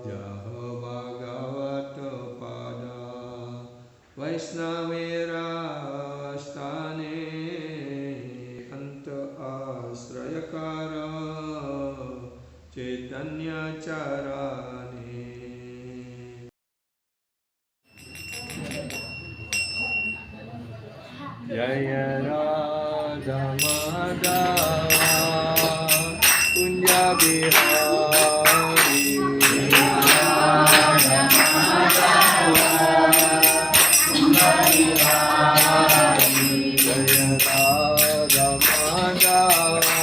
Jaha Bhagavato Pada Vaishnavera Stane Anta Asrayakara Chaitanya Charane Jaya Radha Madhava Kunja Bihari Jaya Radha Madhava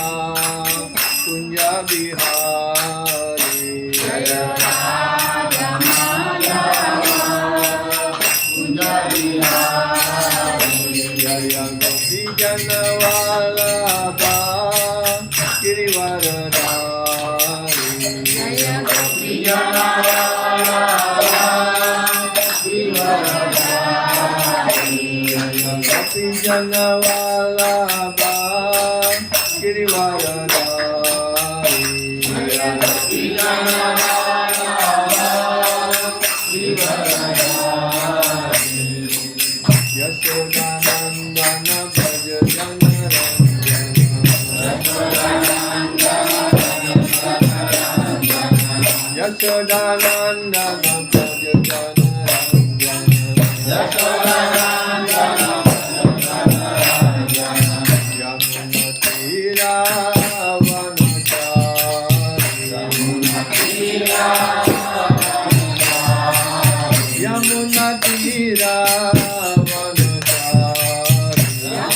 Kunja Bihari Jaya Radha Madhava Kunja Bihari Jaya Gopi Janawallabha Girivaradhari Jaya Gopi Janawallabha Girivaradhari Jaya Gopi Janawallabha Girivaradhari Jaya Gopi Janawallabha Girivaradhari Yashodanandana Bhaja Janaranjana Yashodanandana Bhaja Janaranjana Yashodanandana Bhaja Janaranjana Yamuna Tira Vanachari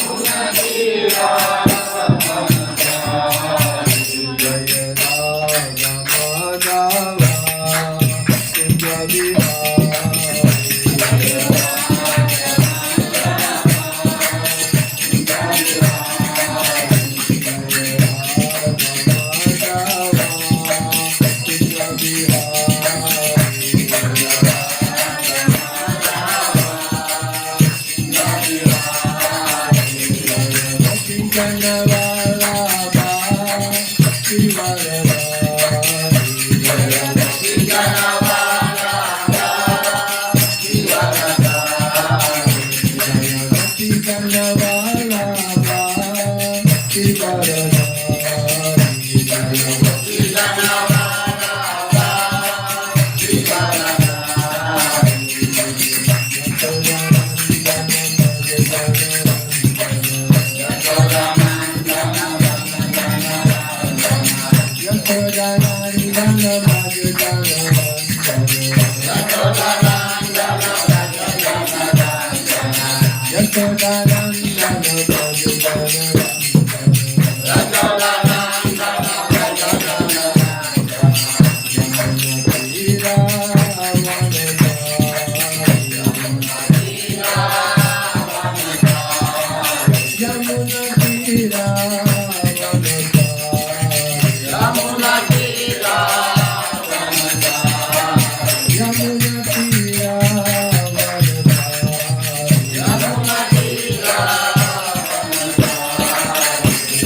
Yamuna Tira Vanachari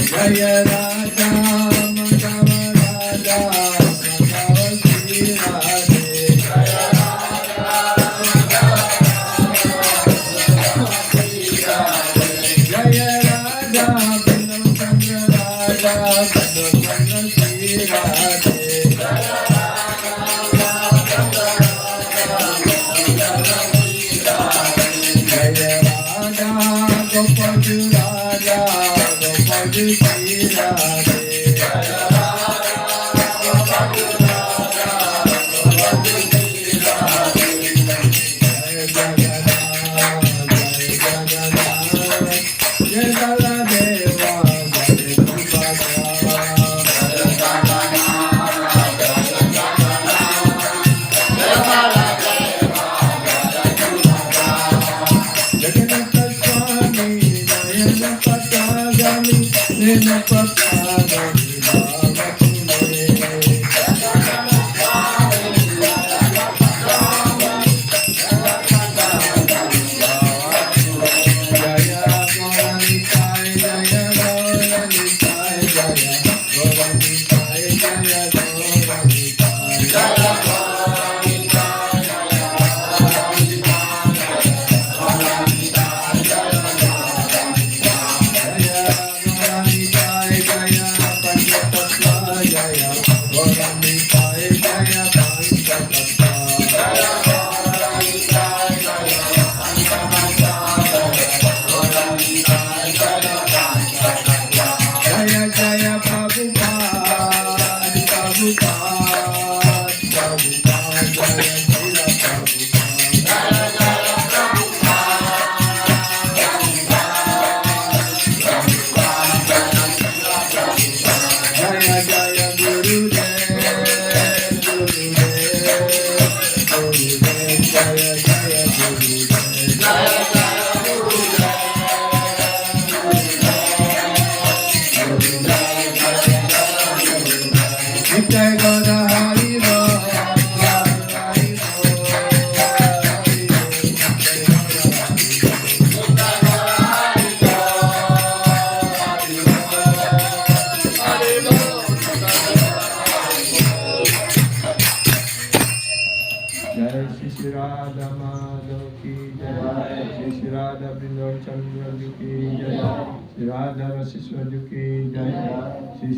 Jaya Radha Madhava Kunja Bihari Jaya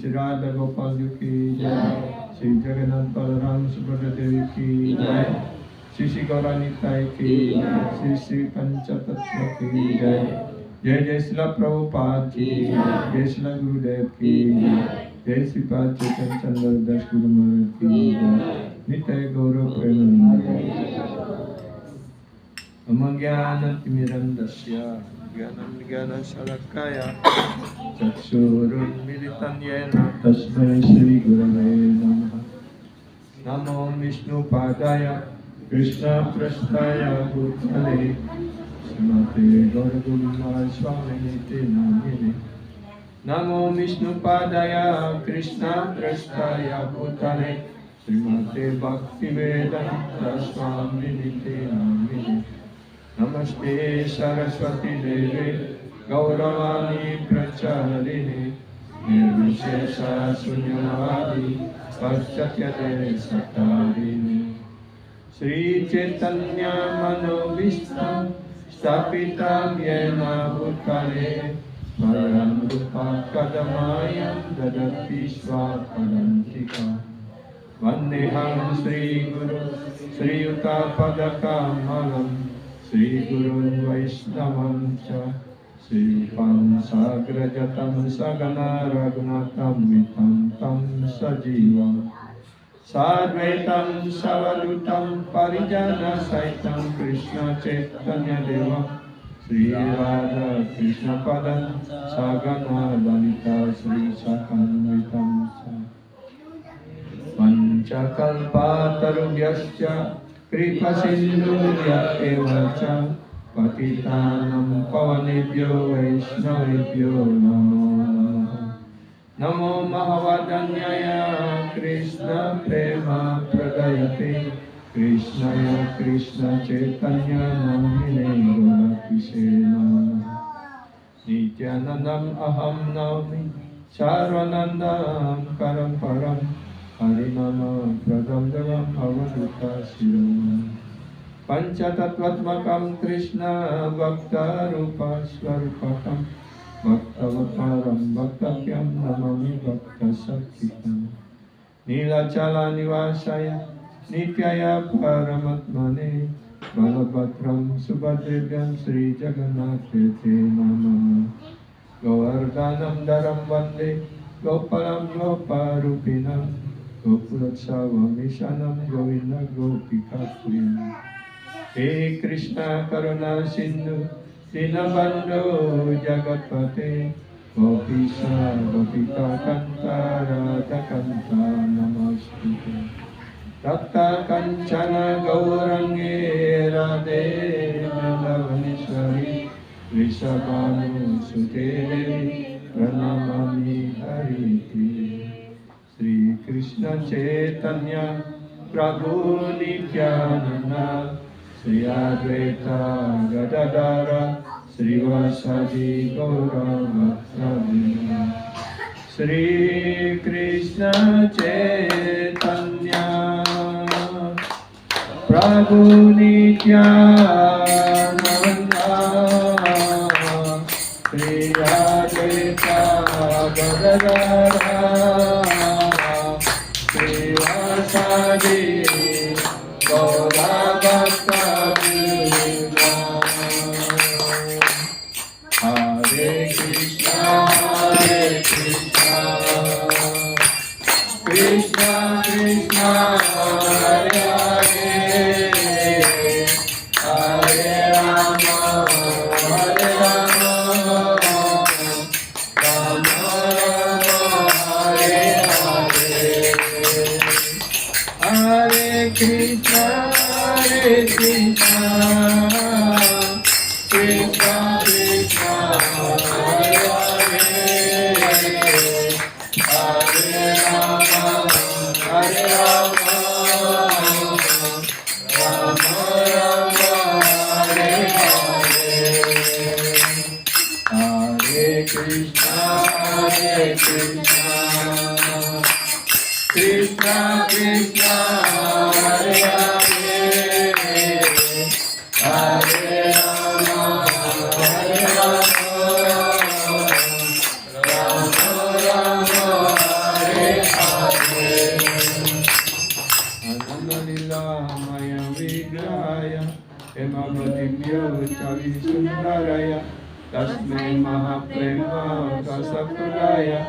Shri राधा गोपाल जी की जय, श्री जगन्नाथ बलराम सुभद्रा देवी की जय, श्री श्री गौरानिताई की जय, श्री श्री पंचतत्व की जय, जय जय श्रीला प्रभुपाद की जय, श्रीला गुरुदेव की जय, श्री पाद चेतन चंद्र दास गुरु महाराज की जय, नित्य गौरव प्रेम अमज्ञानतिमिरन्दस्य ज्ञानशलाकया चक्षुरुन्मिलितं येन तस्मै श्रीगुरवे नमः। नमो विष्णुपादाय कृष्णप्रेष्ठाय भूतले श्रीमते गौरगोविन्दाय स्वामिनिते नामिने। नमो विष्णुपादाय कृष्णप्रेष्ठाय भूतले श्रीमते भक्तिवेदान्त स्वामिनिते नामिने। नमस्ते सरस्वती देवे गौरवाणी प्रचारिणे निर्विशेष शून्यवादी पश्चात्यदेशतारिणे। श्री चैतन्य मनोभीष्टं स्थापितं येन भूतले स्वयं रूपा कदमायं ददति स्वापदान्तिका। वन्देऽहं श्रीगुरु श्रीयुतापदकमलं श्रीगुरुन् वैष्णवं च श्रीरूपं साग्रजातं सगना रघुनाथं वितं तं सजीवं साद्वैतं सवधूतं परिजनसहितं कृष्ण चैतन्यदेवं श्रीराधा कृष्णपदं सगना ललिता श्रीशाखान्वितं च। पंचकल्पातरुभ्यश्च कृपासिन्धुभ्य एव च पतितानां पावनेभ्यो वैष्णवेभ्यो नमो नमः। नमो महावदन्याय कृष्ण प्रेम प्रदयते कृष्णाय कृष्ण चैतन्य नामिने गोलकिसे नमः। नित्यानन्दम् अहं नौमि सर्वानन्दं परं परम् हरिनाम प्रदं देवं अवधूतशिरोमणि। पंचतत्त्वात्मकं कृष्ण भक्तरूपस्वरूपकं भक्तवतारं भक्तभ्यं नमामि भक्तशक्तिकं। नीलाचलनिवासाय नित्याय परमात्मने बलभद्रं सुभद्रेभ्यं श्रीजगन्नाथे नमः। गोवर्धनं धरं वन्दे गोपालं गोपरूपिणं गोकुलोत्सवमिषानं गोविन्द गोपिकाप्रियं। हे कृष्ण करुणा सिन्धु दीनबन्धो जगत्पते गोपीश गोपिका कान्ता राधाकान्ता नमोस्तुते। तप्त कंचन गौरंगे राधे वृन्दावनेश्वरी वृषभानुसुते प्रणमामि हरिप्रिये। श्री कृष्ण चैतन्य प्रभु नित्यानंद श्री अद्वैत गदाधर श्रीवासादि गौरभक्तवृंद। श्री कृष्ण चैतन्य प्रभु नित्यानंद श्री अद्वैत गदाधर श्रीवासादि गौरभक्तवृंद। हरे कृष्णा कृष्णा कृष्णा हरे हरे हरे राम हरे राम राम राम हरे हरे। हरे Krishna, Hare Krishna, Krishna Krishna, Hare Hare, Hare Rama, Hare Rama, Rama Rama, Hare Hare, Hare Krishna, Hare Krishna, Krishna Krishna, Hare Hare, Hare Rama, Hare Rama, Rama Rama, Hare Hare. Ananda Lila Maya Vigrahaya Hemavadivya Chavi Sundaraya Tasmai Mahaprema Kasapuraya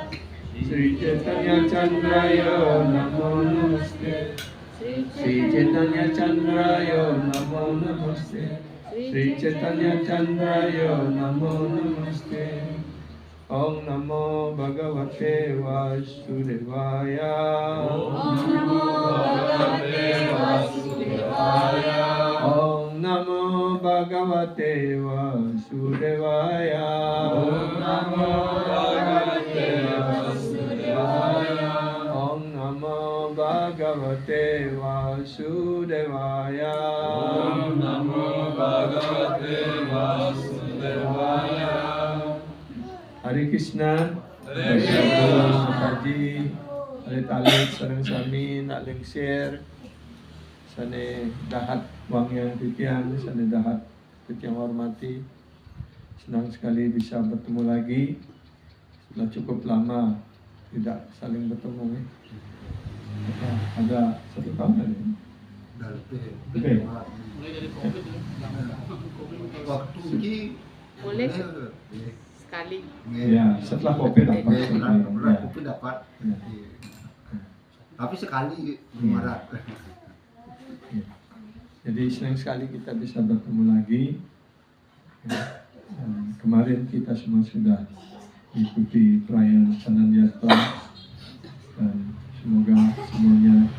Sri Chaitanya Chandraya Namo Namaste, Sri Chaitanya Chandraya Namo Namaste, Sri Chaitanya Chandraya Namo Namaste. Om Namo Bhagavate Vasudevaya, Om Namo Bhagavate Vasudevaya, Om Namo Bhagavate Vasudevaya, Om Namo Bhagavate Vasudevaya, Om Namo Bhagavate Vasudevaya, Om Namo Bhagavate Vasudevaya. Hare Krishna, Hare Sukaji, Hare Talit, Sarang Sami, Nak Lengser, Sane Dahat Wang Yang Titiang, Sane Dahat Titiang Hormati. Senang sekali bisa bertemu lagi. Sudah cukup lama tidak saling bertemu. Ada 1 tahun tadi. Lebih. Mulai dari COVID Waktu ini boleh sekali. Ya, setelah COVID dapat. Setelah COVID dapat. Ya. Tapi sekali Maret. Ya. Jadi senang sekali kita bisa bertemu lagi. Ya. Dan kemarin kita semua sudah mengikuti perayaan Sananyatra dan semoga semuanya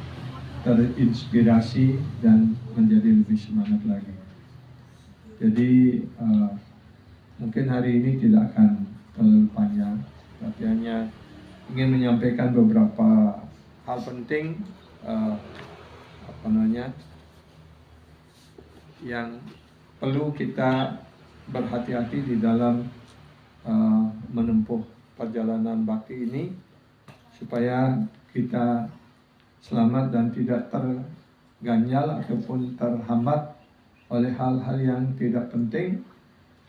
terinspirasi dan menjadi lebih semangat lagi. Jadi mungkin hari ini tidak akan terlalu panjang, tapi hanya ingin menyampaikan beberapa hal penting yang perlu kita berhati-hati di dalam menempuh perjalanan bakti ini supaya kita selamat dan tidak terganjal ataupun terhambat oleh hal-hal yang tidak penting,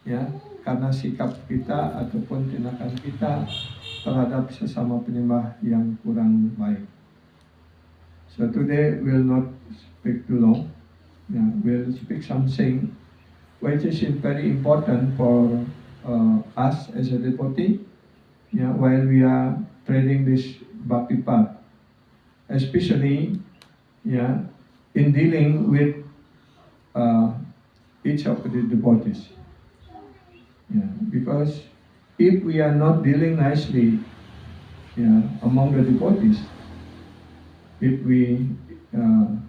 ya, karena sikap kita ataupun tindakan kita terhadap sesama penyembah yang kurang baik. So today we'll not speak too long. Yeah, we'll speak something which is very important for us as a devotee, yeah, while we are treading this bhakti path, especially, yeah, in dealing with each of the devotees. Yeah, because if we are not dealing nicely, yeah, among the devotees, if we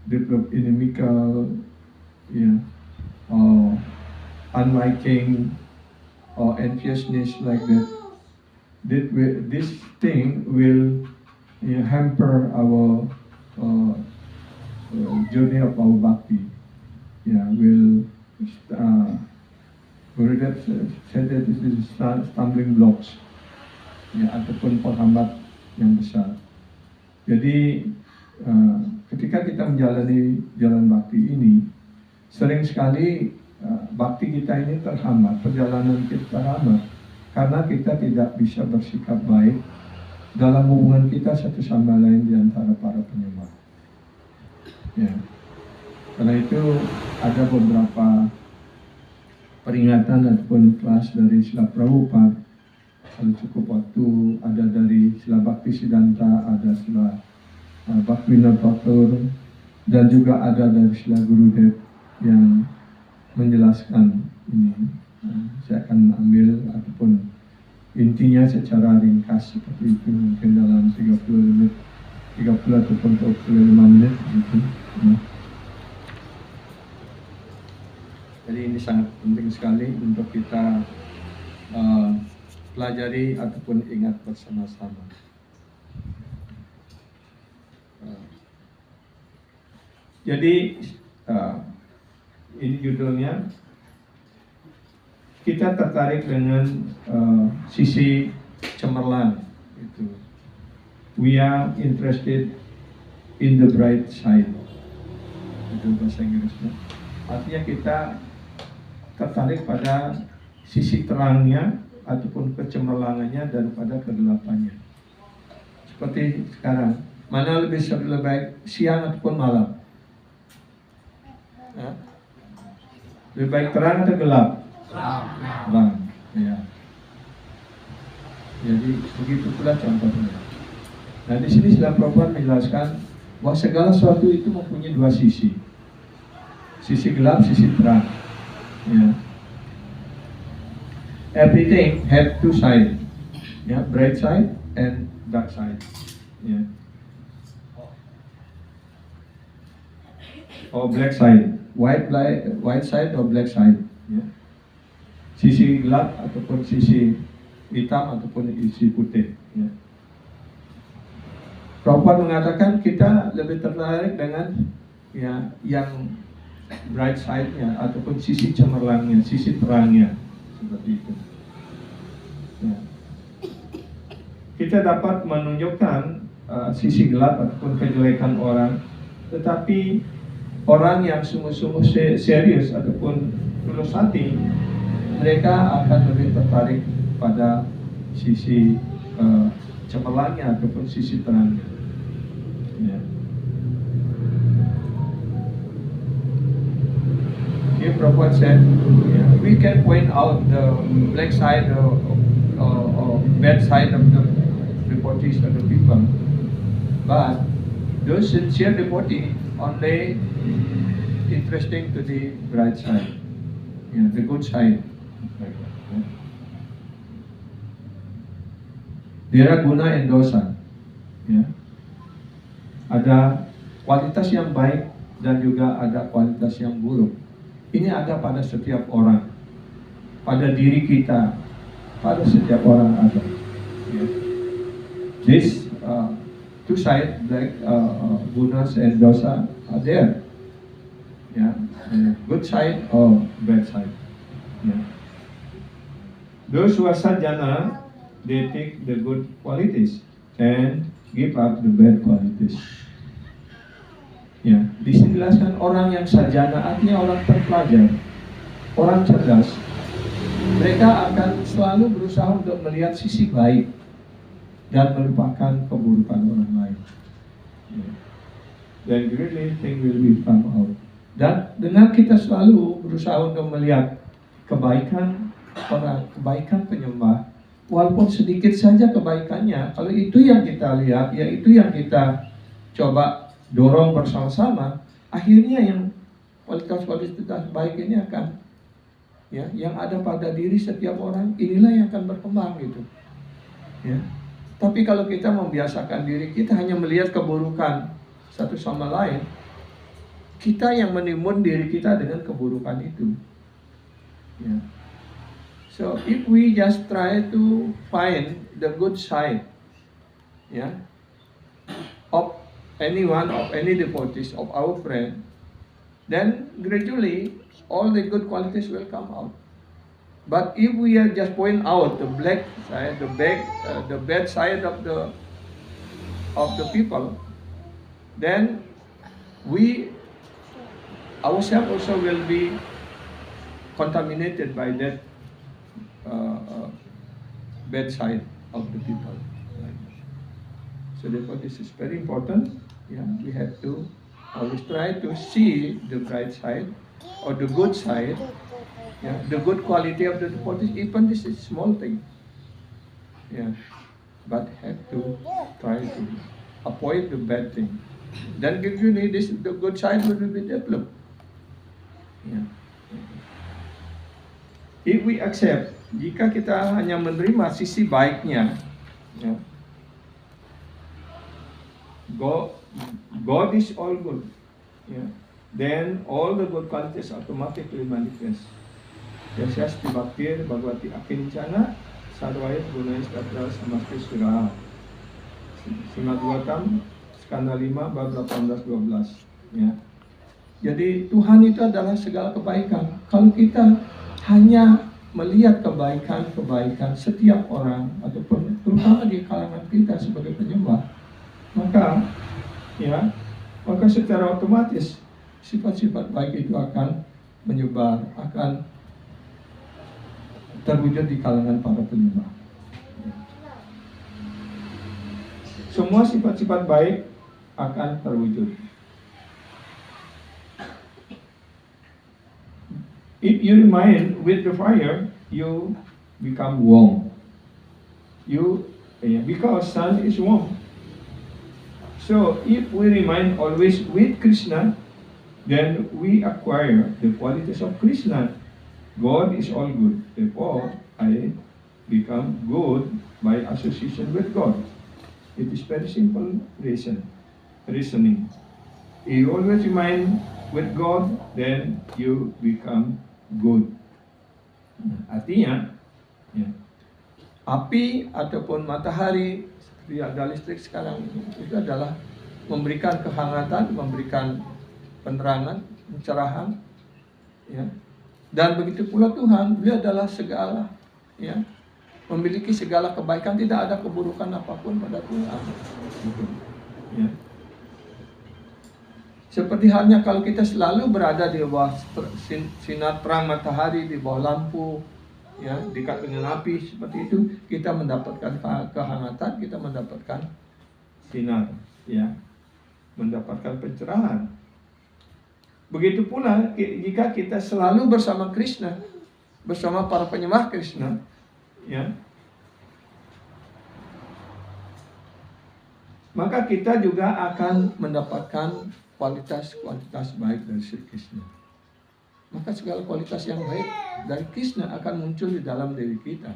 develop inimical, yeah, or unliking or enviousness like that, this thing will, yeah, hamper our journey of our bhakti. Yeah, will Gurudev said that this is stumbling blocks, ya, ataupun penghambat yang besar. Jadi ketika kita menjalani jalan bakti ini, sering sekali bakti kita ini terhambat, perjalanan kita terhambat karena kita tidak bisa bersikap baik dalam hubungan kita satu sama lain di antara para penyembah. Ya. Karena itu ada beberapa peringatan ataupun kelas dari Srila Prabhupada. Kalau cukup waktu, ada dari Srila Bhaktisiddhanta, ada Srila Bhaktivinoda Thakur, dan juga ada dari Srila Gurudev yang menjelaskan ini. Saya akan ambil ataupun intinya secara ringkas seperti itu, mungkin dalam 30 ataupun 25 menit gitu. ini sangat penting sekali untuk kita pelajari ataupun ingat bersama-sama. Jadi ini judulnya, kita tertarik dengan sisi cemerlang itu. We are interested in the bright side. Itu bahasa Inggrisnya. Artinya kita tertarik pada sisi terangnya ataupun kecemerlangannya daripada kegelapannya. Seperti sekarang, mana lebih baik siang ataupun malam? Ya? Lebih baik terang atau gelap? Terang. Ya. Jadi begitu pula contohnya. Nah di sini Srila Prabhupada menjelaskan bahwa segala sesuatu itu mempunyai dua sisi. Sisi gelap, sisi terang. Ya. Everything had two sides. Ya, bright side and dark side. Ya. Or black side. White side or black side. Ya. Sisi gelap ataupun sisi hitam ataupun sisi putih. Ya. Prabhupada mengatakan kita lebih tertarik dengan ya yang bright side-nya ataupun sisi cemerlangnya, sisi terangnya, seperti itu. Ya. Kita dapat menunjukkan sisi gelap ataupun kejelekan orang, tetapi orang yang sungguh-sungguh serius ataupun tulus hati, mereka akan lebih tertarik pada sisi cemerlangnya ataupun sisi terangnya. Yeah. Here Prabhupada said, we can point out the black side or bad side of the devotees of the people, but those sincere devotees only interesting to the bright side, the good side. There are guna and dosa. Ya. Ada kualitas yang baik dan juga ada kualitas yang buruk. Ini ada pada setiap orang, pada diri kita, pada setiap orang ada. Ya. This two sides, like gunas and dosa, are there. Ya, good side or bad side. Ya. Those who are sajjana, they take the good qualities and give up the bad qualities. Ya, dijelaskan orang yang sarjana artinya orang terpelajar, orang cerdas. Mereka akan selalu berusaha untuk melihat sisi baik dan melupakan keburukan orang lain. Ya. Then really thing will be come out. Dan dengan kita selalu berusaha untuk melihat kebaikan orang, kebaikan penyembah, walaupun sedikit saja kebaikannya, kalau itu yang kita lihat, ya itu yang kita coba dorong bersama-sama, akhirnya yang kualitas-kualitas baik ini akan, ya, yang ada pada diri setiap orang, inilah yang akan berkembang gitu. Ya. Tapi kalau kita membiasakan diri kita hanya melihat keburukan satu sama lain, kita yang menimbun diri kita dengan keburukan itu. Ya. So if we just try to find the good side, yeah, of anyone, of any devotees, of our friend, then gradually all the good qualities will come out. But if we are just point out the black side, the bad side of the people, then we ourselves also will be contaminated by that bad side of the people. So therefore this is very important. Yeah, we have to always try to see the bright side or the good side, yeah, the good quality of the devotees. Even this is small thing, yeah, but have to try to avoid the bad thing. Then gradually this the good side will be developed. Yeah. If we accept, jika kita hanya menerima sisi baiknya, ya, God is all good, ya, then all the good qualities automatically manifest. Yasiasti Bhaktir Bhagavati Akincana Sarvaya Gunais Tatra Samasti Surah. Srimad Bhagavatam skanda 5 bab 18-12 ya. Jadi Tuhan itu adalah segala kebaikan. Kalau kita hanya melihat kebaikan-kebaikan setiap orang ataupun terutama di kalangan kita sebagai penyembah, maka secara otomatis sifat-sifat baik itu akan menyebar, akan terwujud di kalangan para penyembah. Semua sifat-sifat baik akan terwujud. If you remain with the fire, you become warm. Because sun is warm. So if we remain always with Krishna, then we acquire the qualities of Krishna. God is all good. Therefore, I become good by association with God. It is very simple reasoning. You always remain with God, then you become good. Artinya, api ataupun matahari seperti ada listrik sekarang itu adalah memberikan kehangatan, memberikan penerangan, pencerahan, ya. Dan begitu pula Tuhan, Beliau adalah segala, ya, memiliki segala kebaikan, tidak ada keburukan apapun pada Tuhan. Ya. Seperti halnya kalau kita selalu berada di bawah sinar terang matahari, di bawah lampu, ya, dekat dengan api seperti itu, kita mendapatkan kehangatan, kita mendapatkan sinar, ya, mendapatkan pencerahan. Begitu pula jika kita selalu bersama Krishna, bersama para penyembah Krishna, ya, maka kita juga akan mendapatkan kualitas baik dari Sri Krishna. Maka segala kualitas yang baik dari Krishna akan muncul di dalam diri kita.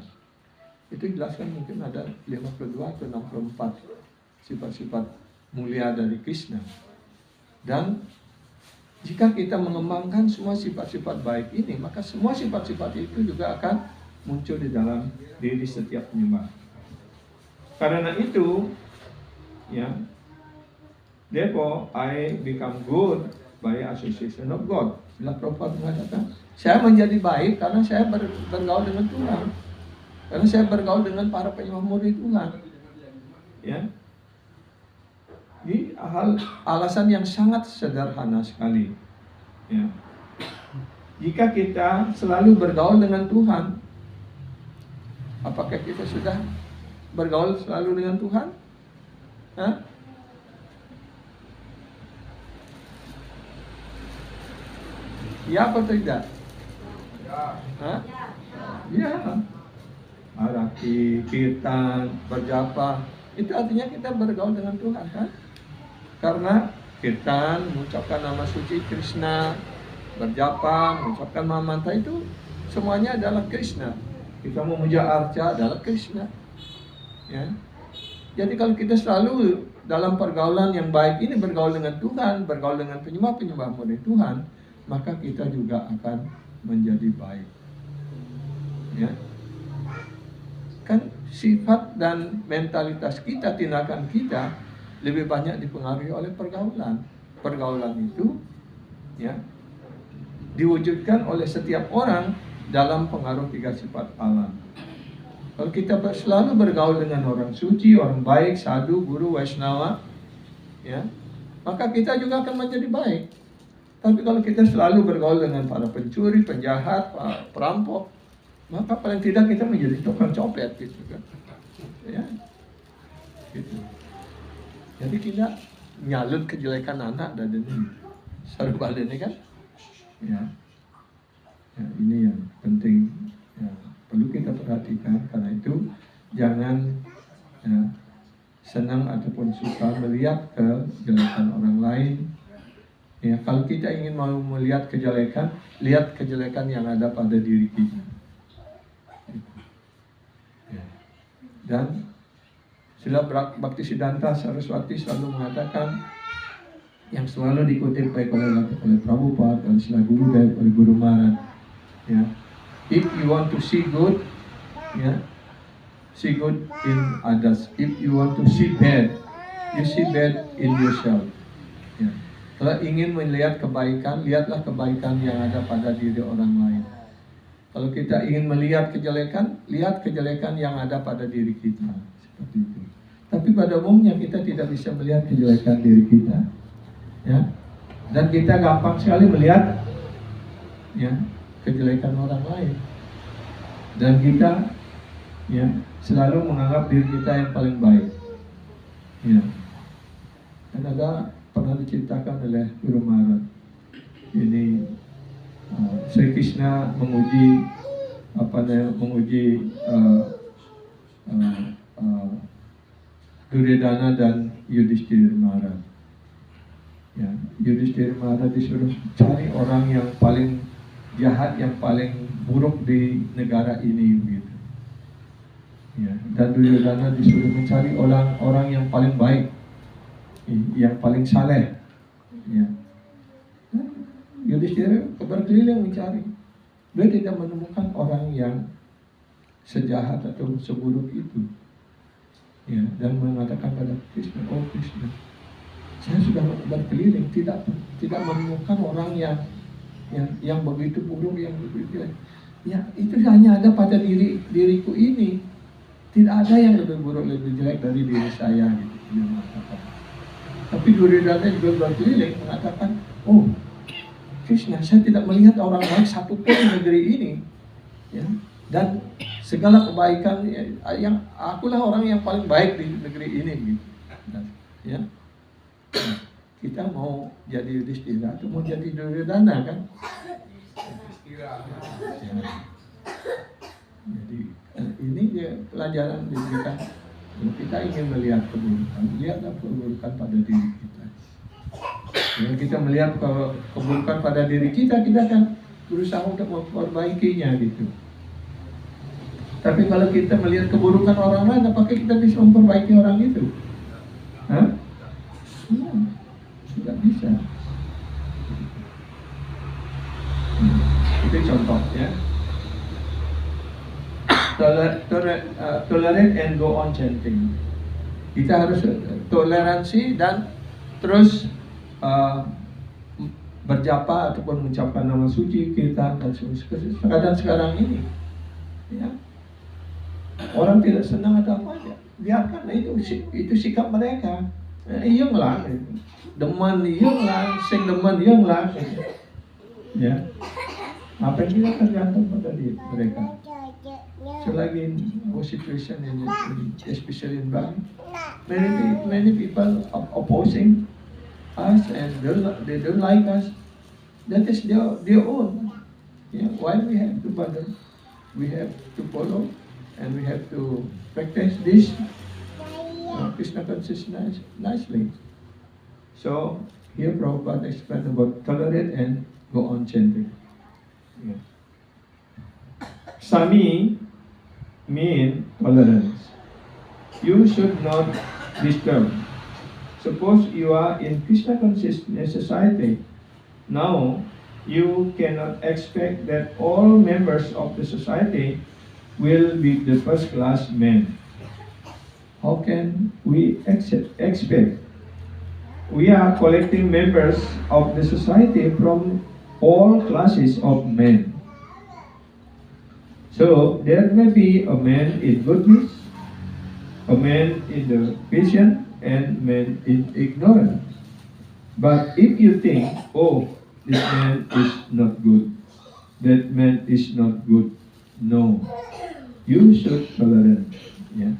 Itu jelaskan mungkin ada 52 atau 64 sifat-sifat mulia dari Krishna. Dan jika kita mengembangkan semua sifat-sifat baik ini, maka semua sifat-sifat itu juga akan muncul di dalam diri setiap penyembah. Karena itu, ya, therefore I become good by association of God. Bila Prabhupada mengatakan, saya menjadi baik karena saya bergaul dengan Tuhan, karena saya bergaul dengan para penyembah murni Tuhan. Ya, ini alasan yang sangat sederhana sekali. Ya. Jika kita selalu bergaul dengan Tuhan, apakah kita sudah bergaul selalu dengan Tuhan? Hah? Ya atau tidak? Hah? Ya. Arati, kirtan, berjapa, itu artinya kita bergaul dengan Tuhan, kan? Karena kirtan, mengucapkan nama suci Krishna, berjapa, mengucapkan mantra itu semuanya adalah Krishna. Kita memuja arca adalah Krishna. Ya. Jadi kalau kita selalu dalam pergaulan yang baik ini, bergaul dengan Tuhan, bergaul dengan penyembah-penyembah murni Tuhan, maka kita juga akan menjadi baik. Ya. Kan sifat dan mentalitas kita, tindakan kita lebih banyak dipengaruhi oleh pergaulan. Pergaulan itu, ya, diwujudkan oleh setiap orang dalam pengaruh 3 sifat alam. Kalau kita selalu bergaul dengan orang suci, orang baik, sadhu, guru, Vaishnava, ya, maka kita juga akan menjadi baik. Tapi kalau kita selalu bergaul dengan para pencuri, penjahat, perampok, maka paling tidak kita menjadi tukang copet, gitu kan. Ya, gitu. Jadi kita nyalut kejelekan anak dan ini sarubal ini kan, ya, ini yang penting, ya, perlu kita perhatikan. Karena itu jangan, ya, senang ataupun suka melihat kejelekan orang lain. Ya, kalau kita ingin mau melihat kejelekan, lihat kejelekan yang ada pada diri kita. Ya. Dan Srila Bhaktisiddhanta Saraswati selalu mengatakan, yang selalu dikutip baik oleh Prabhupada, oleh Srila Gurudev, oleh Guru Maharaj, ya, If you want to see good, yeah, see good in others. If you want to see bad, you see bad in yourself. Ya. Kalau ingin melihat kebaikan, lihatlah kebaikan yang ada pada diri orang lain. Kalau kita ingin melihat kejelekan, lihat kejelekan yang ada pada diri kita. Seperti itu. Tapi pada umumnya kita tidak bisa melihat kejelekan diri kita. Ya. Dan kita gampang sekali melihat ya, kejelekan orang lain. Dan kita ya, selalu menganggap diri kita yang paling baik. Ya. Dan ada pernah diceritakan oleh Guru Maharaj. Ini Sri Krishna menguji Duryodhana dan Yudhishthira Maharaj. Ya, Yudhishthira Maharaj disuruh cari orang yang paling jahat, yang paling buruk di negara ini, gitu. Ya, dan Duryodhana disuruh mencari orang yang paling baik, yang paling saleh. Ya. Yudhishthira berkeliling mencari. Dia tidak menemukan orang yang sejahat atau seburuk itu. Ya, dan mengatakan pada Krishna, oh Krishna, saya sudah berkeliling tidak menemukan orang yang begitu buruk, yang begitu jelek. Ya, itu hanya ada pada diriku ini. Tidak ada yang lebih buruk, lebih jelek dari diri saya, gitu. Dia mengatakan. Tapi Duryodhana juga berkeliling mengatakan, oh Krishna, saya tidak melihat orang lain satupun di negeri ini, ya. Dan segala kebaikan, yang akulah orang yang paling baik di negeri ini, gitu. Dan, ya, nah, kita mau jadi Yudhishthira atau mau jadi Duryodhana, kan? Ya. Jadi ini dia pelajaran diberikan. Kalau kita ingin melihat keburukan, lihatlah keburukan pada diri kita. Kalau kita melihat keburukan pada diri kita, kita akan berusaha untuk memperbaikinya, gitu. Tapi kalau kita melihat keburukan orang lain, apakah kita bisa memperbaiki orang itu? Hah? Ya, tidak bisa. Itu contoh, ya. Tolerate and go on chanting. Kita harus toleransi dan terus berjapa ataupun mengucapkan nama suci kita dan sekarang ini. Ya. Orang tidak senang atau apa aja, biarkan, itu sikap mereka. Iyong lah, deman iyong lah, sing deman iyong lah. Ya. Apa yang kita tergantung pada diri mereka. Selagi situation especially in Bali, many people are opposing us and they don't like us. That is their own. Yeah, why we have to bother? We have to follow and we have to practice this Krishna consciousness nicely. So here Prabhupada explained about tolerate and go on chanting. Yeah. Sami mean tolerance. You should not disturb. Suppose you are in Krishna consciousness society. Now you cannot expect that all members of the society will be the first class men. How can we expect? We are collecting members of the society from all classes of men. So there may be a man in goodness, a man in the patient, and man in ignorance. But if you think, oh, this man is not good, that man is not good, no, you should tolerate. Yeah.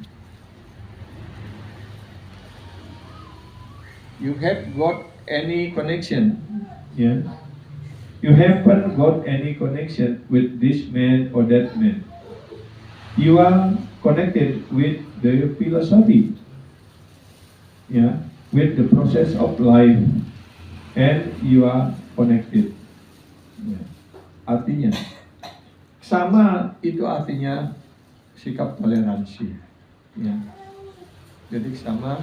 You have got any connection? Yeah. You haven't got any connection with this man or that man. You are connected with the philosophy, yeah, with the process of life, and you are connected. Yeah. Artinya, sama itu artinya sikap toleransi. Ya. Jadi sama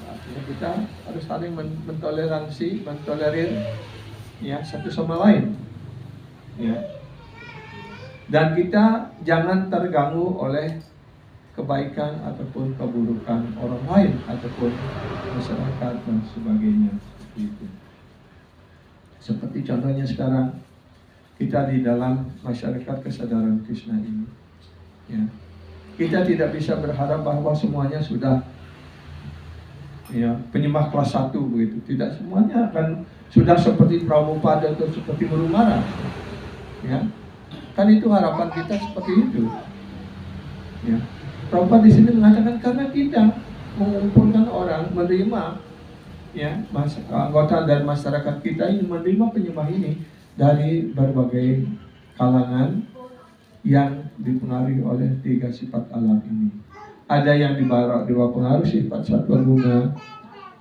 artinya kita harus saling mentoleransi, mentolerir, ya, satu sama lain. Ya. Dan kita jangan terganggu oleh kebaikan ataupun keburukan orang lain ataupun masyarakat dan sebagainya. Seperti itu. Seperti contohnya sekarang kita di dalam masyarakat kesadaran Krishna ini, ya, kita tidak bisa berharap bahwa semuanya sudah, ya, penyembah kelas 1 begitu. Tidak semuanya akan sudah seperti Prabhupada atau seperti Guru Maharaj, ya. Kan itu harapan kita seperti itu, ya. Prabhupada di sini mengatakan karena kita mengumpulkan orang menerima, ya, anggota dan masyarakat kita ini menerima penyembah ini dari berbagai kalangan yang dipengaruhi oleh 3 sifat alam ini. Ada yang dibawa pengaruh sifat sattva guna,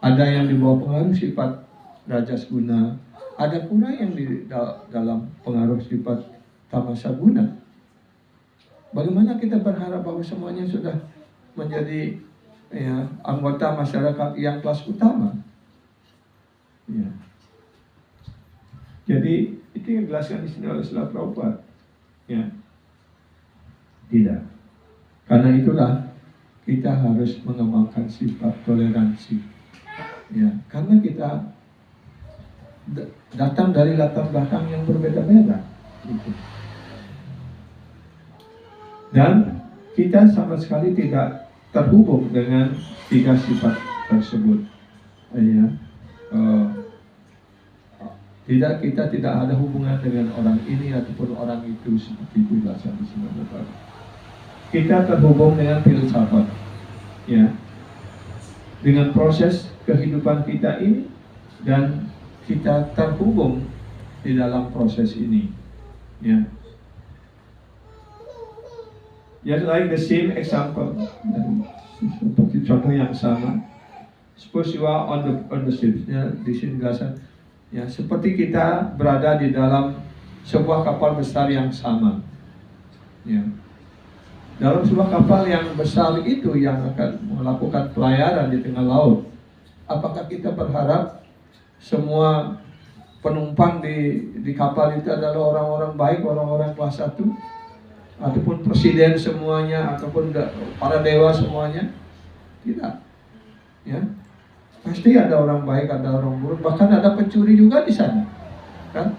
ada yang dibawa pengaruh sifat rajas guna, ada pula yang di dalam pengaruh sifat tamasa guna. Bagaimana kita berharap bahwa semuanya sudah menjadi, ya, anggota masyarakat yang kelas utama? Ya. Jadi itu yang dijelaskan di sini oleh Srila Prabhupada. Ya. Tidak. Karena itulah kita harus mengembangkan sifat toleransi. Ya, karena kita datang dari latar belakang yang berbeda-beda. Gitu. Dan kita sama sekali tidak terhubung dengan 3 sifat tersebut. Ya. Kita tidak ada hubungan dengan orang ini ataupun orang itu, seperti itu bahasa di sini. Kita terhubung dengan filsafat, ya, dengan proses kehidupan kita ini, dan kita terhubung di dalam proses ini, ya. Just like the same example, seperti contoh yang sama. Suppose you are on the ship, ya, di sini jelasan, ya, seperti kita berada di dalam sebuah kapal besar yang sama, ya. Dalam sebuah kapal yang besar itu yang akan melakukan pelayaran di tengah laut, apakah kita berharap semua penumpang di kapal itu adalah orang-orang baik, orang-orang kelas 1, ataupun presiden semuanya, ataupun para dewa semuanya? Tidak, ya. Pasti ada orang baik, ada orang buruk, bahkan ada pencuri juga di sana, kan?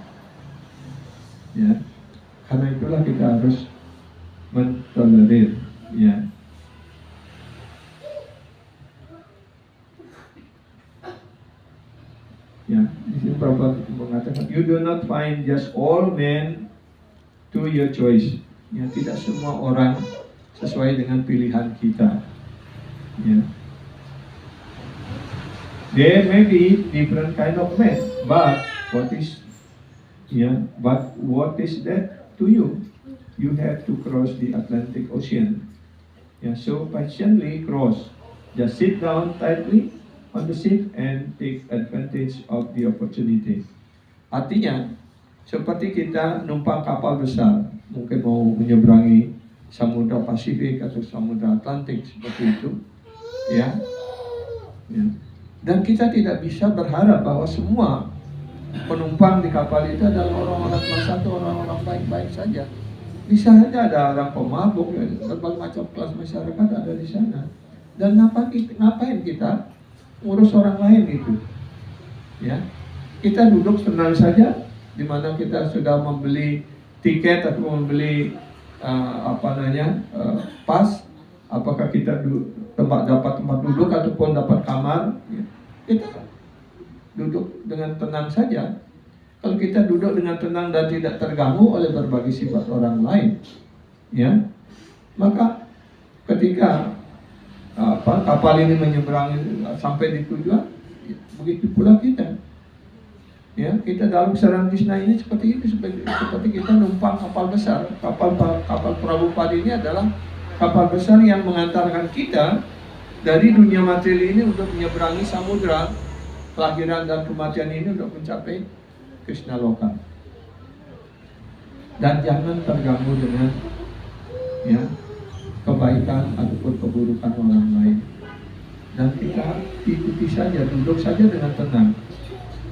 Ya, karena itulah kita harus mentolerir, ya. Ya, di sini Prabhupada mengatakan, you do not find just all men to your choice. Ya, tidak semua orang sesuai dengan pilihan kita. Ya. There may be different kind of men, but what is that to you? You have to cross the Atlantic Ocean. Yeah, so patiently cross. Just sit down tightly on the ship and take advantage of the opportunity. Artinya, seperti kita numpang kapal besar, mungkin mau menyeberangi Samudra Pasifik atau Samudra Atlantik seperti itu, ya. Ya. Dan kita tidak bisa berharap bahwa semua penumpang di kapal itu adalah orang-orang kelas 1, orang-orang baik-baik saja. Bisa saja ada orang pemabuk, berbagai macam kelas masyarakat ada di sana. Dan ngapain kita ngurus orang lain itu? Ya, kita duduk tenang saja, di mana kita sudah membeli tiket atau membeli pas. Apakah kita dapat tempat duduk ataupun dapat kamar? Ya. Kita duduk dengan tenang saja. Kalau kita duduk dengan tenang dan tidak terganggu oleh berbagai sifat orang lain, ya, maka ketika kapal ini menyeberangi sampai di tujuan, ya, begitu pula kita. Ya, kita dalam kesadaran Krishna ini seperti itu, seperti kita numpang kapal besar. Kapal Prabhupada ini adalah kapal besar yang mengantarkan kita dari dunia materi ini untuk menyeberangi samudra kelahiran dan kematian ini untuk mencapai Krishna Loka. Dan jangan terganggu dengan, ya, kebaikan ataupun keburukan orang lain. Dan kita ikuti saja, duduk saja dengan tenang.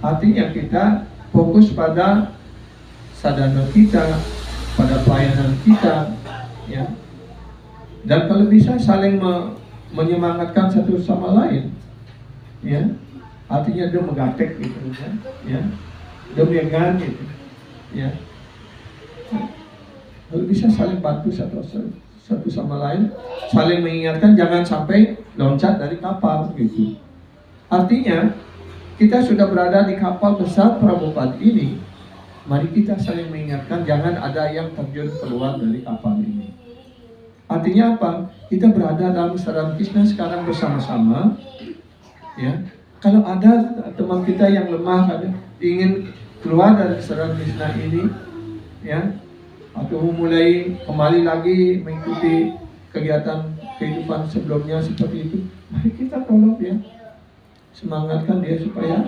Artinya kita fokus pada sadhana kita, pada pelayanan kita, ya. Dan kalau bisa saling menyemangatkan satu sama lain, ya. Artinya dia megatek gitu, kan, ya. Dia mengan gitu, ya. Kalau bisa saling bantu satu sama lain, saling mengingatkan jangan sampai loncat dari kapal gitu. Artinya kita sudah berada di kapal besar Prabhupada ini, mari kita saling mengingatkan jangan ada yang terjun keluar dari kapal ini. Artinya apa? Kita berada dalam Saran Krishna sekarang bersama-sama, ya. Kalau ada teman kita yang lemah, ingin keluar dari Saran Krishna ini, ya, atau mulai kembali lagi mengikuti kegiatan kehidupan sebelumnya seperti itu, mari kita tolong ya, semangatkan dia supaya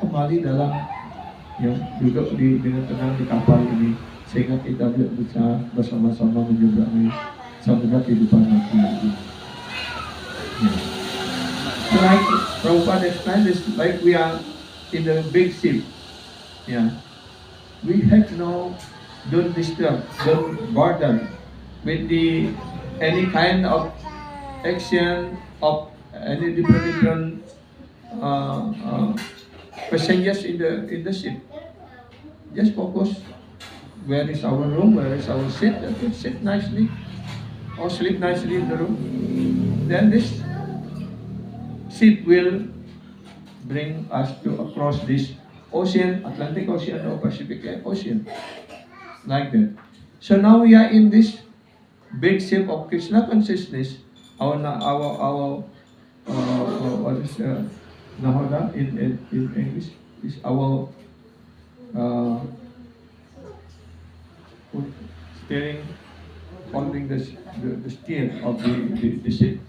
kembali dalam, ya, duduk dengan tenang di kapal ini, sehingga kita bisa bersama-sama menyeberangi samudra kehidupan mati ini. Ya. Like Prabhupada explained this, like we are in the big ship. Yeah, we have don't disturb, don't burden with any kind of action of any different passengers in the ship. Just focus. Where is our room? Where is our seat? Sit nicely or sleep nicely in the room. Then this ship will bring us to across this ocean, Atlantic Ocean or Pacific Ocean, like that. So now we are in this big ship of Krishna consciousness. Our what is Nahoda in English is our steering, holding the steer of the ship.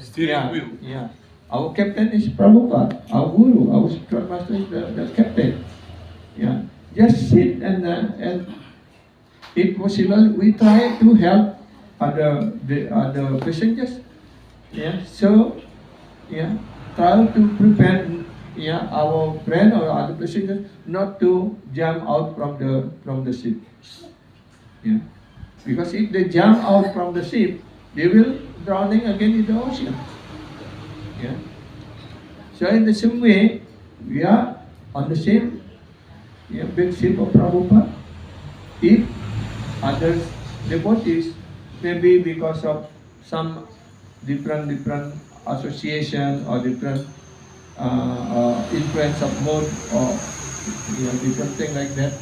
Steering wheel. Yeah. Our captain is Prabhupada, our guru, our spiritual master is the captain. Yeah. Just sit and if possible, we try to help other passengers. Yeah. So, yeah, try to prevent, yeah, our friend or other passengers not to jump out from the ship. Yeah. Because if they jump out from the ship, they will drowning again in the ocean. Yeah. So in the same way, we are on the same, yeah, big ship of Prabhupada. If others devotees, maybe because of some different association or different influence of mode or, yeah, different thing like that,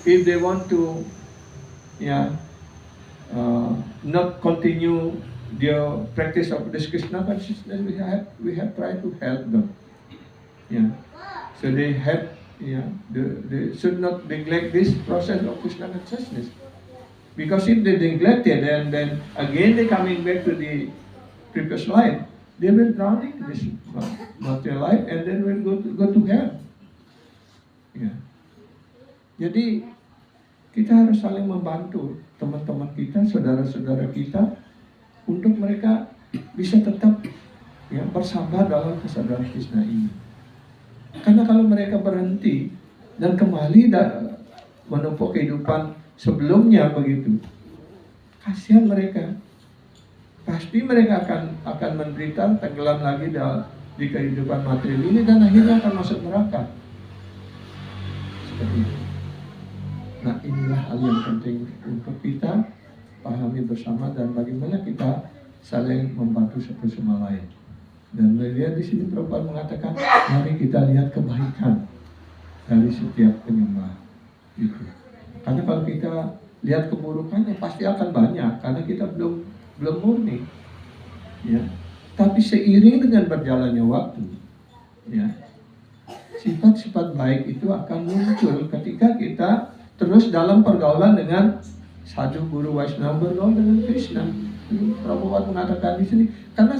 if they want to, yeah, not continue their practice of this Krishna consciousness, we have tried to help them. Yeah. So they have, yeah, they should not neglect this process of Krishna consciousness. Because if they neglect it and then again they coming back to the previous life, they will drown in this material life and then will go to hell. Yeah. Jadi kita harus saling membantu teman-teman kita, saudara-saudara kita, untuk mereka bisa tetap, ya, bersabar dalam kesadaran Krishna ini. Karena kalau mereka berhenti dan kembali menumpuk kehidupan sebelumnya begitu, kasihan mereka. Pasti mereka akan menderita, tenggelam lagi di kehidupan material ini dan akhirnya akan masuk neraka. Seperti itu. Nah, inilah hal yang penting untuk kita pahami bersama dan bagaimana kita saling membantu satu sama lain. Dan melihat di sini Prabhupada mengatakan, mari kita lihat kebaikan dari setiap penyembah itu. Karena kalau kita lihat keburukannya pasti akan banyak karena kita belum murni. Ya. Tapi seiring dengan berjalannya waktu, ya, sifat-sifat baik itu akan muncul ketika kita terus dalam pergaulan dengan sadhu, guru, Vaishnava, bergaul dengan Krishna. Prabhupada mengatakan di sini, karena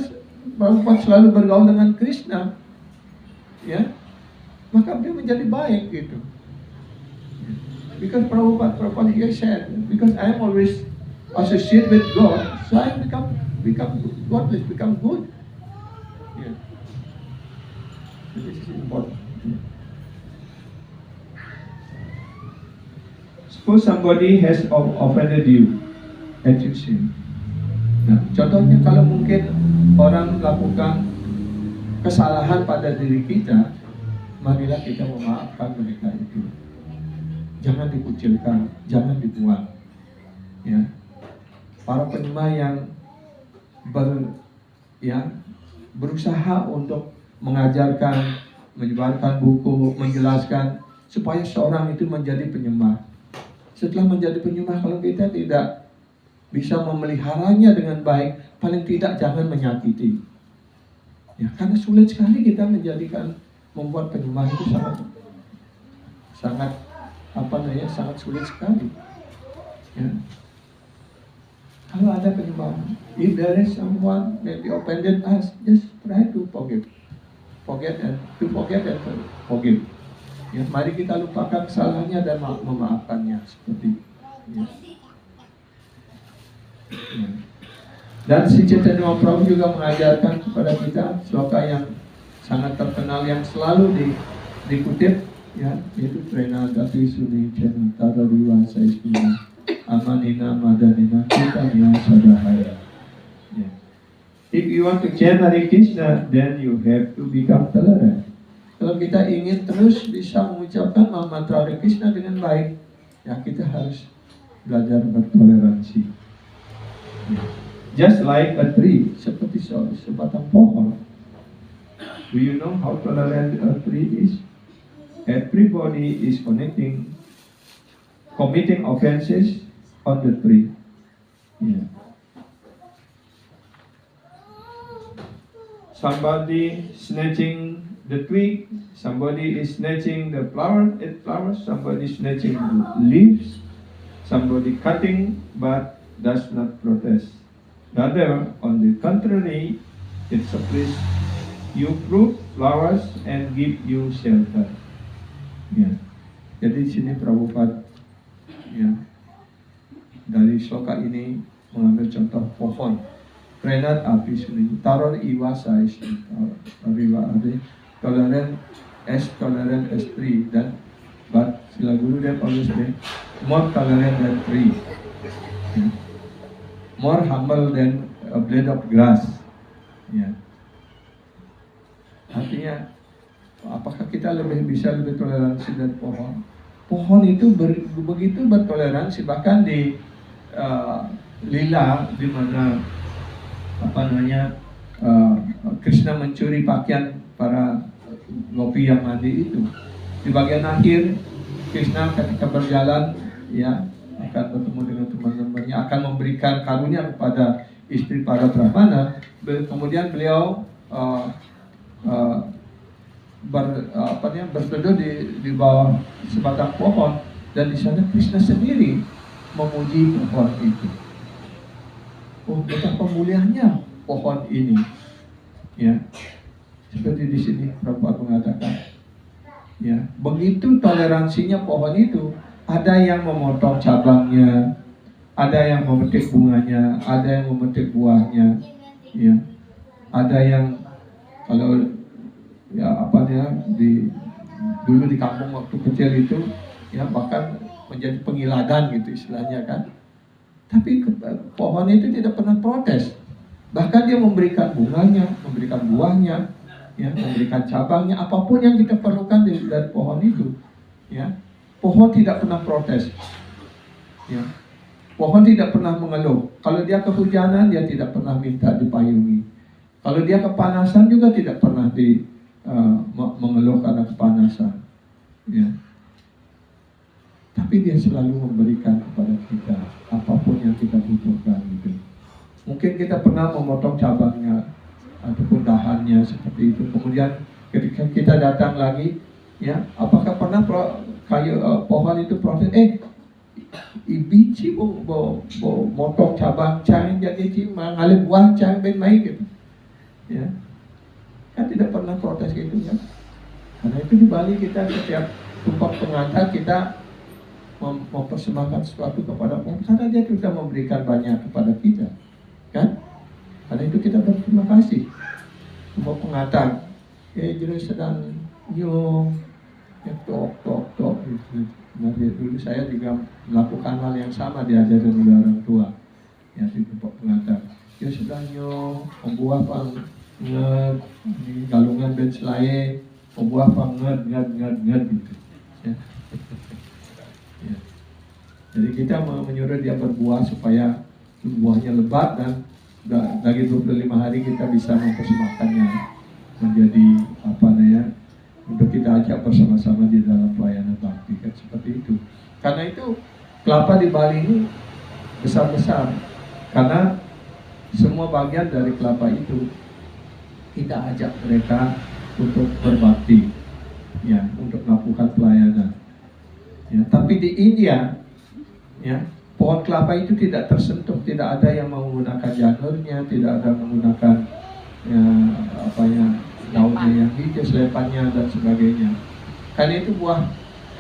Prabhupada selalu bergaul dengan Krishna, ya, maka dia menjadi baik gitu. Because Prabhupada here said, because I am always associated with God, so I become godless, become good. Yeah. So this is important. Suppose somebody has offended you, accuse him. Nah, contohnya kalau mungkin orang melakukan kesalahan pada diri kita, marilah kita memaafkan mereka itu. Jangan dikucilkan, jangan dibuang. Ya, para penyembah yang berusaha untuk mengajarkan, menyebarkan buku, menjelaskan supaya seorang itu menjadi penyembah. Setelah menjadi penyembah, kalau kita tidak bisa memeliharanya dengan baik, paling tidak jangan menyakiti. Ya, karena sulit sekali kita membuat penyembah itu sangat sulit sekali. Ya. Kalau ada penyembah, if there is someone maybe offended us, just try to forgive and forgive. Ya, mari kita lupakan kesalahannya dan memaafkannya seperti ya. Ya. Dan si Chaitanya Mahaprabhu juga mengajarkan kepada kita sloka yang sangat terkenal yang selalu dikutip, ya, yaitu Prenadati Suni Chena Tadadiwa Saismina Amanina Madanina Kitanya Sadahaya. Yeah. If you want to chant Hare Krishna, then you have to become tolerant. Kalau kita ingin terus bisa mengucapkan mantra Hare Krishna dengan baik, ya kita harus belajar bertoleransi. Yeah. Just like a tree, seperti sebatang pohon. Do you know how tolerant a tree is? Everybody is committing offenses on the tree. Yeah. Somebody snatching the twig, somebody is snatching the flowers, somebody snatching leaves, somebody cutting but does not protest. Rather, on the contrary, it supplies you fruit, flowers, and give you shelter. Ya. Jadi di sini Prabhupada, ya, dari sloka ini mengambil contoh pohon. Prenat api suni, taror iwa sais, riwa ade, tolerant as tree, dan but Sila Guru Dev always say, more tolerant than tree. Ya. More humble than a blade of grass. Ya. Artinya, apakah kita bisa lebih toleransi dari pohon? Pohon itu begitu bertoleransi, bahkan di lila di mana Krishna mencuri pakaian para gopi yang mandi itu. Di bagian akhir Krishna ketika berjalan, ya, akan bertemu dengan teman-temannya, akan memberikan karunia kepada istri para brahmana. Kemudian beliau berteduh di bawah sebatang pohon, dan di sana Krishna sendiri memuji pohon itu. Oh, betapa mulianya pohon ini, ya. Seperti di sini Prabhupada mengatakan, ya, begitu toleransinya pohon itu. Ada yang memotong cabangnya, ada yang memetik bunganya, ada yang memetik buahnya, ya. Ada yang kalau dulu di kampung waktu kecil itu, ya, bahkan menjadi pengiladan gitu istilahnya kan. Tapi pohon itu tidak pernah protes. Bahkan dia memberikan bunganya, memberikan buahnya, ya, memberikan cabangnya, apapun yang kita perlukan dari pohon itu, ya. Pohon tidak pernah protes, ya. Pohon tidak pernah mengeluh. Kalau dia kehujanan, dia tidak pernah minta dipayungi. Kalau dia kepanasan juga tidak pernah mengeluh karena kepanasan, ya. Tapi dia selalu memberikan kepada kita apapun yang kita butuhkan gitu. Mungkin kita pernah memotong cabangnya ataupun dahannya seperti itu. Kemudian ketika kita datang lagi, ya, apakah pernah pohon itu protes? Ibici motong cabang cang jadi mengalir buah cang ben mai gitu, ya. Kan tidak pernah protes gitu, ya. Karena itu di Bali kita setiap tumpah pengantar kita mempersembahkan sesuatu kepada pohon, karena dia sudah memberikan banyak kepada kita, kan? Karena itu kita berterima kasih. Tumpah pengantar, jelas sedang nyung, ya tok gitu. Dari dulu saya juga melakukan hal yang sama diajarin oleh orang tua. Ya di tempat pengajar. Ya sudah nyo, membuah pang nged, di galungan ben selae, membuah pang nged gitu. Ya. Ya. Jadi kita menyuruh dia berbuah supaya buahnya lebat dan lagi 25 hari kita bisa mempersembahkannya menjadi apa namanya, untuk kita ajak bersama-sama di dalam pelayanan bakti, kan seperti itu. Karena itu kelapa di Bali ini besar-besar karena semua bagian dari kelapa itu kita ajak mereka untuk berbakti, ya, untuk melakukan pelayanan. Ya, tapi di India, ya, pohon kelapa itu tidak tersentuh, tidak ada yang menggunakan janurnya, tidak ada menggunakan ya, daunnya yang hijau, selepannya dan sebagainya. Karena itu buah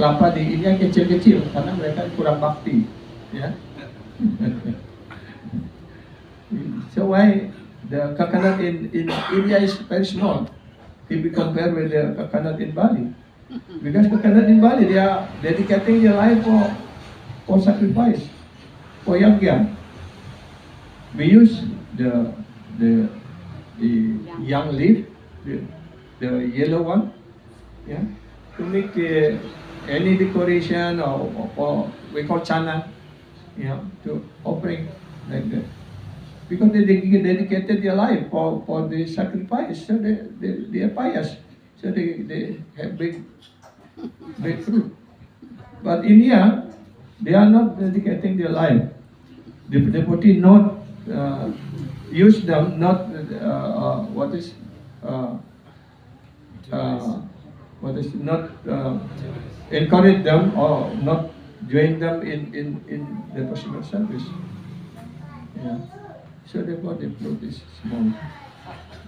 kelapa di India kecil-kecil karena mereka kurang bakti, ya. So why the coconut in India is very small if we compare with the coconut in Bali? Because coconut in Bali they are dedicating their life for sacrifice, for yagya. We use the young leaf, the yellow one, yeah, to make any decoration or we call chana, yeah, to offering like that. Because they dedicated their life for the sacrifice, so they are pious, so they have big fruit. But in here, they are not dedicating their life. The devotee not use them, not not encourage them or not join them in the devotional service. Yeah. So therefore the fruit is small.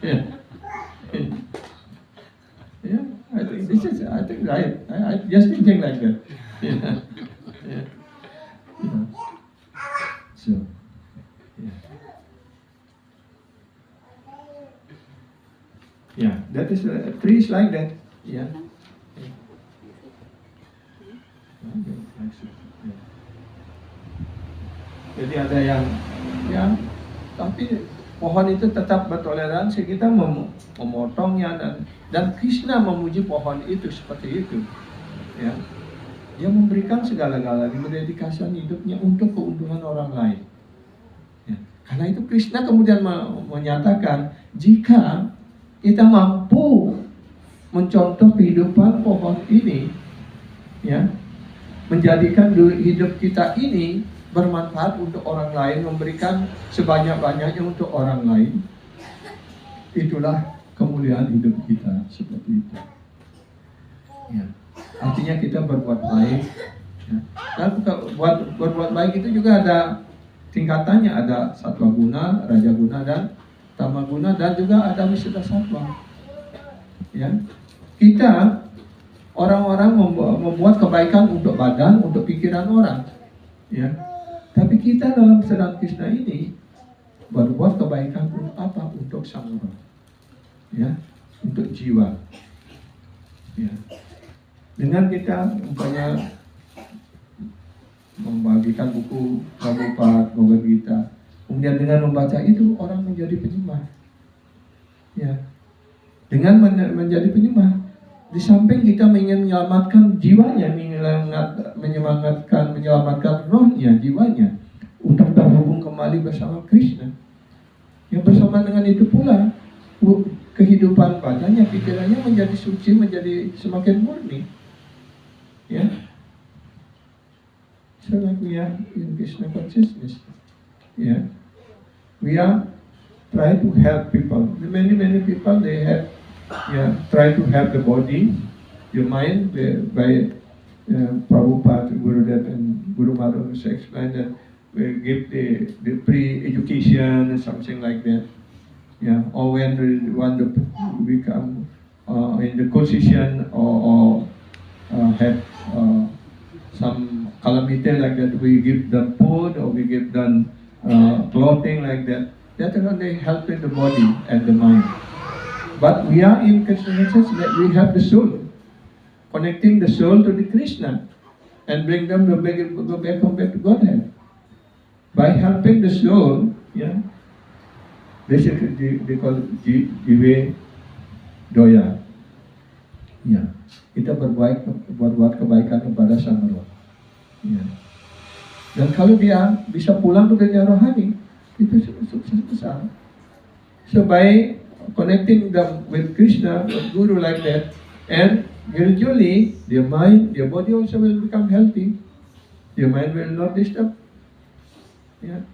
Yeah. Yeah. I think right. I just thinking like that. Yeah. Yeah. Yeah. So yeah. Yeah, that is trees like that. Yeah. Jadi ada yang ya, tapi pohon itu tetap bertoleransi, kita memotongnya dan Krishna memuji pohon itu seperti itu, ya. Dia memberikan segala-galanya, mendedikasikan hidupnya untuk keuntungan orang lain. Ya. Karena itu Krishna kemudian menyatakan jika kita mampu mencontoh kehidupan pohon ini, ya, menjadikan hidup kita ini bermanfaat untuk orang lain, memberikan sebanyak-banyaknya untuk orang lain, itulah kemuliaan hidup kita, seperti itu. Ya. Artinya kita berbuat baik. Ya. Dan berbuat baik itu juga ada tingkatannya, ada satwa guna, raja guna, dan tama guna, dan juga ada wisata satwa. Ya. Kita orang-orang membuat kebaikan untuk badan, untuk pikiran orang. Ya. Tapi kita dalam sedang Krishna ini berbuat kebaikan untuk apa? Untuk samura, ya, untuk jiwa. Ya. Dengan kita umpamanya membagikan buku Prabhupada, Bhagavad Gita, kemudian dengan membaca itu orang menjadi penyembah. Ya. Dengan menjadi penyembah, di samping kita ingin menyelamatkan jiwanya, menyelamatkan rohnya, jiwanya, untuk terhubung kembali bersama Krishna. Yang bersama dengan itu pula, kehidupan badannya, pikirannya menjadi suci, menjadi semakin murni. Ya. So like we are in Krishna consciousness. Yeah. We are try to help people. Many people they have try to help the body, your mind by Prabhupada, Gurudev and Guru Madhav explained that we give the pre-education and something like that. Yeah. Or when we want to become in the position or have some calamity like that, we give them food or we give them clothing like that. That is they help in the body and the mind. But we are in Krishna consciousness that we have the soul, connecting the soul to the Krishna. and bring them to come back to Godhead. By helping the soul, yeah, basically they call it jiwe doya. Ya, kita berbuat kebaikan kepada sang roh. Ya. Dan kalau dia bisa pulang ke dunia rohani, itu sukses besar. So by connecting them with Krishna, with Guru like that, and gradually their mind, their body also will become healthy. Their mind will not disturb. Yeah.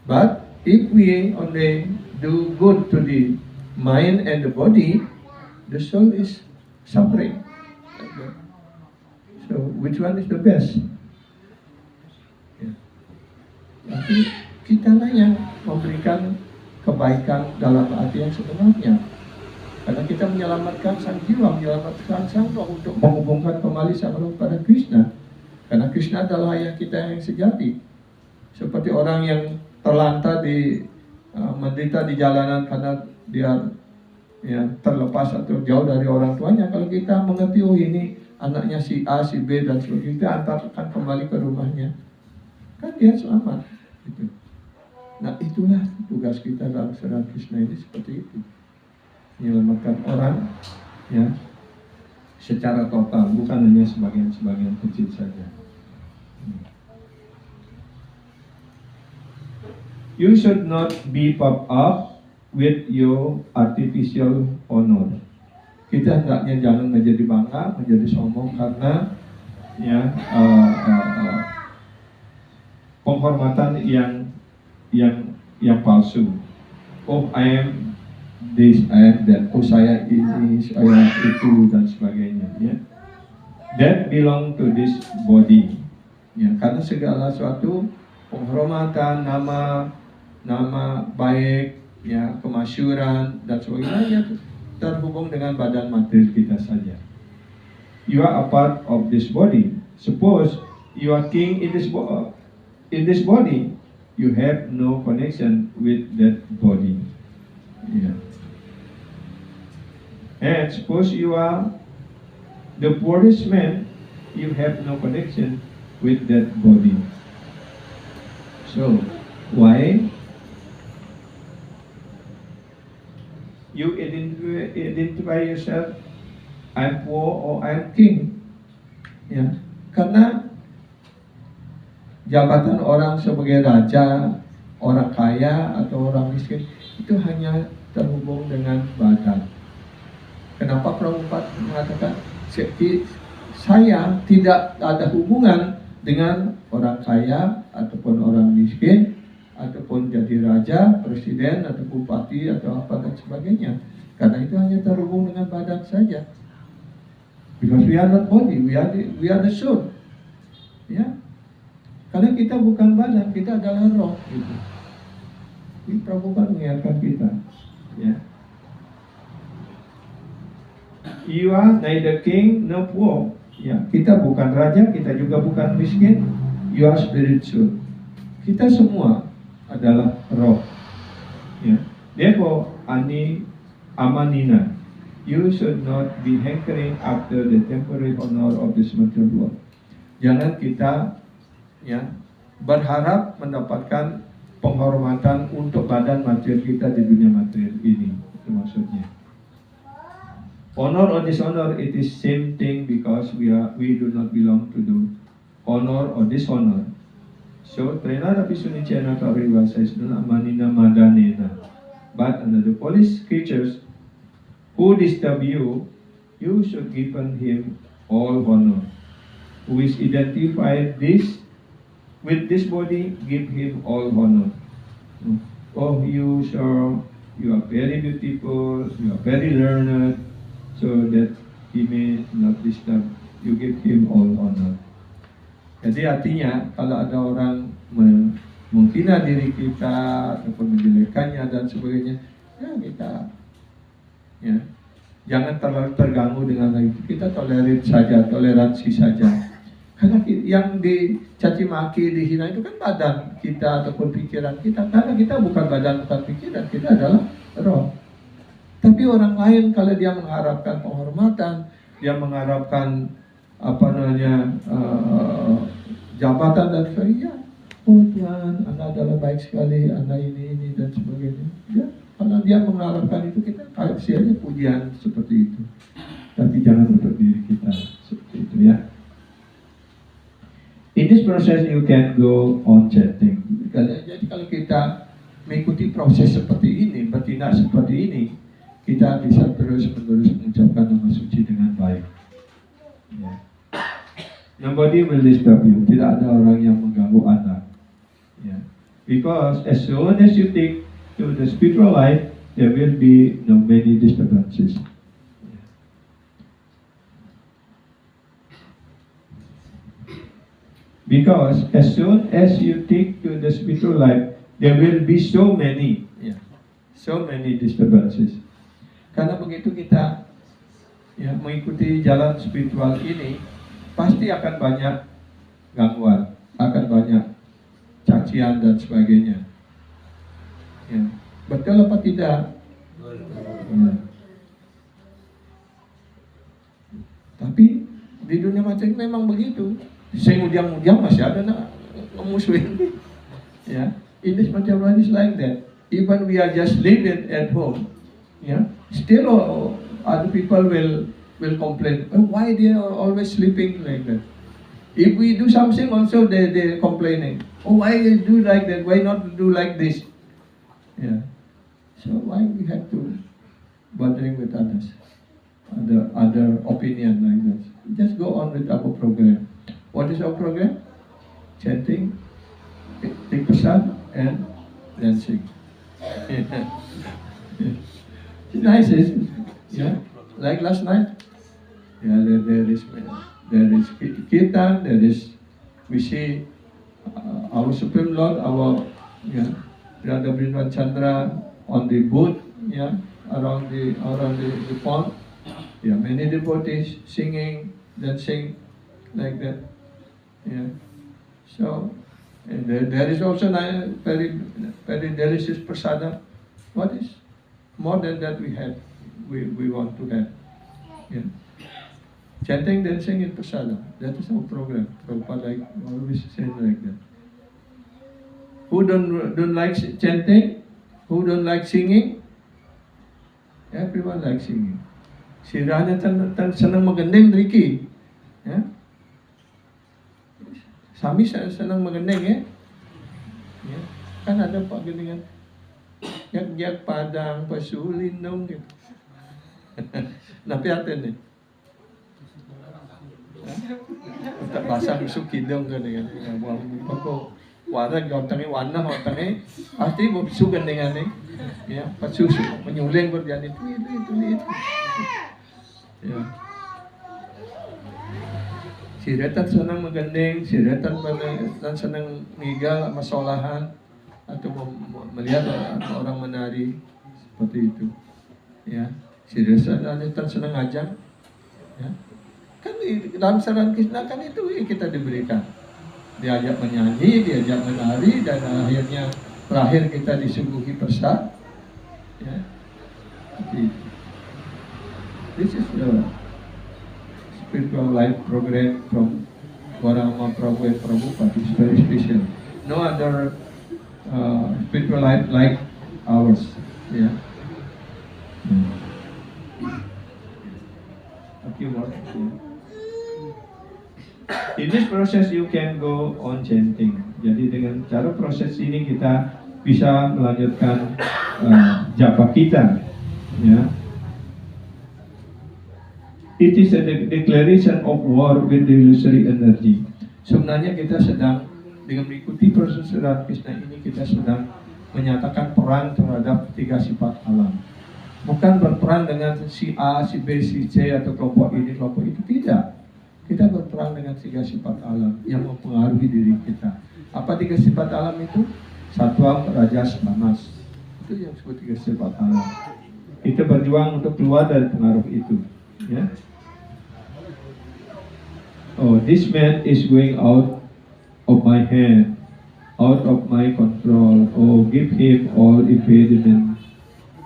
But if we only do good to the mind and the body, the soul is suffering. So which one is the best? Yeah. Tapi kita lah yang memberikan kebaikan dalam arti yang sebenarnya. Karena kita menyelamatkan sang jiwa, menyelamatkan sang roh untuk menghubungkan kembali sang roh pada Krishna. Karena Krishna adalah ayah kita yang sejati. Seperti orang yang terlantar menderita di jalanan karena dia terlepas atau jauh dari orang tuanya. Kalau kita mengerti, oh ini anaknya si A, si B dan sebagainya, kita antarkan kembali ke rumahnya, kan dia selamat. Gitu. Nah itulah tugas kita dalam Sri Krishna ini, seperti itu, menyelamatkan orang ya secara total, bukan hanya sebagian kecil saja. You should not be puffed up with your artificial honor. Kita hendaknya jangan menjadi bangga, menjadi sombong karena penghormatan yang palsu. Oh, I am this, I am that. Oh, saya ini, saya itu dan sebagainya. Ya. That belong to this body. Ya, karena segala sesuatu penghormatan, nama baik, ya, kemasyuran dan sebagainya terhubung dengan badan materi kita saja. You are a part of this body. Suppose you are king in this body, you have no connection with that body. Yeah. And suppose you are the poorest man, you have no connection with that body. So why? You identify yourself, I'm poor or I'm king. Ya, karena jabatan orang sebagai raja, orang kaya atau orang miskin itu hanya terhubung dengan badan. Kenapa Prabhupada mengatakan saya tidak ada hubungan dengan orang kaya ataupun orang miskin, ataupun jadi raja, presiden, atau bupati, atau apa dan sebagainya. Karena itu hanya terhubung dengan badan saja. Because we are not body, we are the soul. Ya, karena kita bukan badan, kita adalah roh. Gitu. Ini Prabhupada mengingatkan kita. Ya. You are neither king nor poor. Ya, kita bukan raja, kita juga bukan miskin. You are spiritual. Kita semua adalah roh. Ya. Therefore, amanina, you should not be hankering after the temporary honor of this material world. Jangan kita berharap mendapatkan penghormatan untuk badan materi kita di dunia materi ini. Itu maksudnya. Honor or dishonor, it is same thing because we do not belong to the honor or dishonor. So, Trenadapi Sunicena Kavrivasa is Amanina Madanena. But under the police creatures who disturb you, you should give him all honor. Who is identified with this body, give him all honor. Oh, you sir, you are very beautiful, you are very learned, so that he may not disturb. You give him all honor. Jadi artinya kalau ada orang menghina diri kita ataupun menjelekannya dan sebagainya, ya kita jangan terlalu terganggu dengan hal itu. Kita toleransi saja. Karena yang dicaci maki, dihina itu kan badan kita ataupun pikiran kita. Karena kita bukan badan, bukan pikiran, kita adalah roh. Tapi orang lain kalau dia mengharapkan penghormatan, dia mengharapkan jabatan dan sebagainya. Oh Tuhan, anak adalah baik sekali, anak ini dan sebagainya. Ya, karena dia mengharapkan itu, kita kasih aja pujian seperti itu. Tapi jangan untuk diri kita seperti itu ya. In this process you can go on chanting. Jadi kalau kita mengikuti proses seperti ini, bertindak seperti ini, kita bisa terus-menerus mengucapkan nama suci dengan baik. Ya. Nobody will disturb you. Tidak ada orang yang mengganggu Anda. Ya. Because as soon as you take to the spiritual life, there will be no many disturbances. Ya. Because as soon as you take to the spiritual life, there will be so many disturbances. Karena begitu kita ya mengikuti jalan spiritual ini, pasti akan banyak gangguan, akan banyak cacian dan sebagainya. Ya. Betul apa tidak? Ya. Tapi di dunia macam ini memang begitu. Saya ujang-ujang masih ada musuhin. Ya, in this material world is like that. Even we are just living at home, yeah, still other people will complain. Oh, why they are always sleeping like that? If we do something, also they complaining. Oh, why you do like that? Why not do like this? Yeah. So why we have to bothering with others, other opinion like that? Just go on with our program. What is our program? Chanting, take prasad, and dancing. It's nice, isn't it? Yeah. Like last night. Yeah, there is kirtan. There is, we see our Supreme Lord, our Radha Brindavan Chandra on the boat, yeah, around the pond. Yeah, many devotees singing, dancing, like that. Yeah. So, and there is also very delicious prasadam. What is more than that we have? We want to have. Yeah. Chanting, dancing, and prasadam. That is our program. Prabhupada like always said like that. Who don't like chanting? Who don't like singing? Everyone likes singing. Si Rana senang magandang Ricky. Yeah. Sami senang magandang ya. Yeah. Kan ada pak geningan. Yak padang pasulin dong gitu. Napiatin eh. Tak basang suki dong kan dengan pako warag otange warna otange pasti sugan dengan ya pasusu menyuling berjalan itu. Ya. Si Retan senang magandang, si Retan senang ngigal masolahan atau melihat orang menari seperti itu. Ya, si Retan senang ngajak. Ya. Kan dalam saran Krishna kan itu kita diberikan. Diajak menyanyi, diajak menari, dan akhirnya terakhir kita disuguhi prasad. Ya. Seperti itu. This is the spiritual life program from Gauranga Prabhu and Prabhupada. It's very special. No other spiritual life like ours. Yeah. A few more. Yeah. In this process you can go on chanting. Jadi dengan cara proses ini kita bisa melanjutkan japa kita. Ya. It is a declaration of war with the illusory energy. Sebenarnya kita sedang dengan mengikuti proses Radha Krishna ini, kita sedang menyatakan perang terhadap tiga sifat alam. Bukan berperang dengan si A, si B, si C atau kelompok ini, kelompok itu, tidak. Kita berperang dengan tiga sifat alam yang mempengaruhi diri kita. Apa tiga sifat alam itu? Sattva, rajas, tamas. Itu yang disebut tiga sifat alam. Kita berjuang untuk keluar dari pengaruh itu. Ya. Oh, this man is going out of my hand, out of my control. Oh, give him all impediment.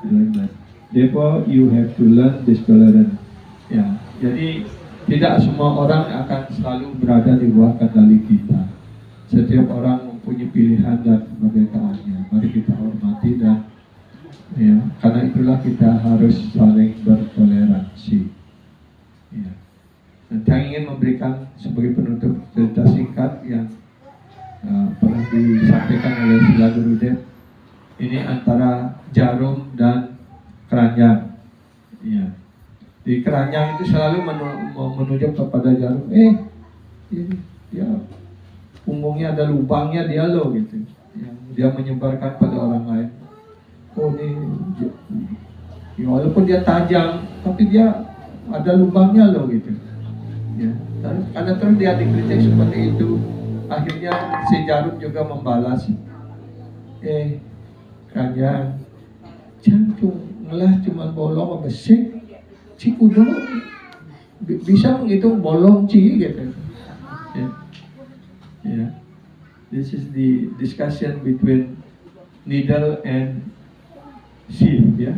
Like that. Therefore, you have to learn this tolerance. Ya, jadi Tidak semua orang akan selalu berada di bawah kendali kita. Setiap orang mempunyai pilihan dan kemerdekaannya. Mari kita hormati dan ya, karena itulah kita harus saling bertoleransi. Ya. Dan saya ingin memberikan sebagai penutup cerita singkat yang pernah disampaikan oleh Sila Gurudev. Ini antara jarum dan keranjang. Ya. Di keranjang itu selalu menunjuk kepada jarum. Ini ya punggungnya ada lubangnya dia loh gitu. Yang dia menyebarkan pada orang lain. Oh ini, ya, walaupun dia tajam, tapi dia ada lubangnya loh gitu. Ya, karena terus dia dikritik seperti itu, akhirnya si jarum juga membalas. Keranjang, jantung ngelah cuma bolong sama besi, si kudo bisa menghitung bolong ci gitu. Ya, ya. This is the discussion between needle and sieve, yeah.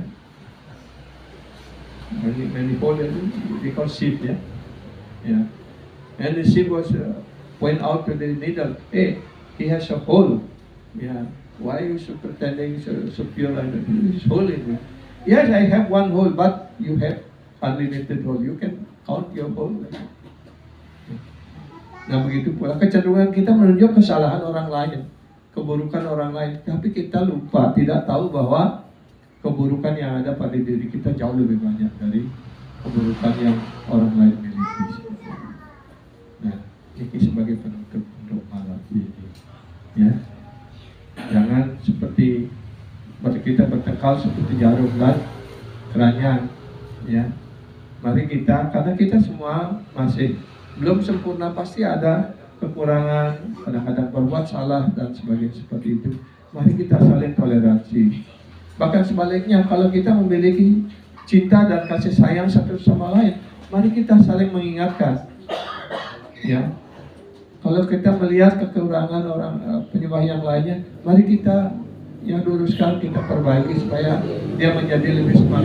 Many hole they call sieve, yeah. Yeah. And the sieve was point out to the needle, hey, he has a hole. Yeah. Why are you so pretending so pure and there's hole in it? Yes, I have one hole, but you have unlimited hole. You can count your hole. Nah begitu pula kecenderungan kita menunjuk kesalahan orang lain, keburukan orang lain, tapi kita lupa, tidak tahu bahwa keburukan yang ada pada diri kita jauh lebih banyak dari keburukan yang orang lain miliki. Nah, ini sebagai penutup untuk malam ini. Ya, jangan seperti kita bertengkar seperti jarum dan keranjang. Ya, mari kita, karena kita semua masih belum sempurna, pasti ada kekurangan, kadang-kadang berbuat salah dan sebagainya seperti itu. Mari kita saling toleransi. Bahkan sebaliknya, kalau kita memiliki cinta dan kasih sayang satu sama lain, mari kita saling mengingatkan. Ya, kalau kita melihat kekurangan orang penyembah yang lainnya, mari kita yang luruskan, kita perbaiki supaya dia menjadi lebih semangat.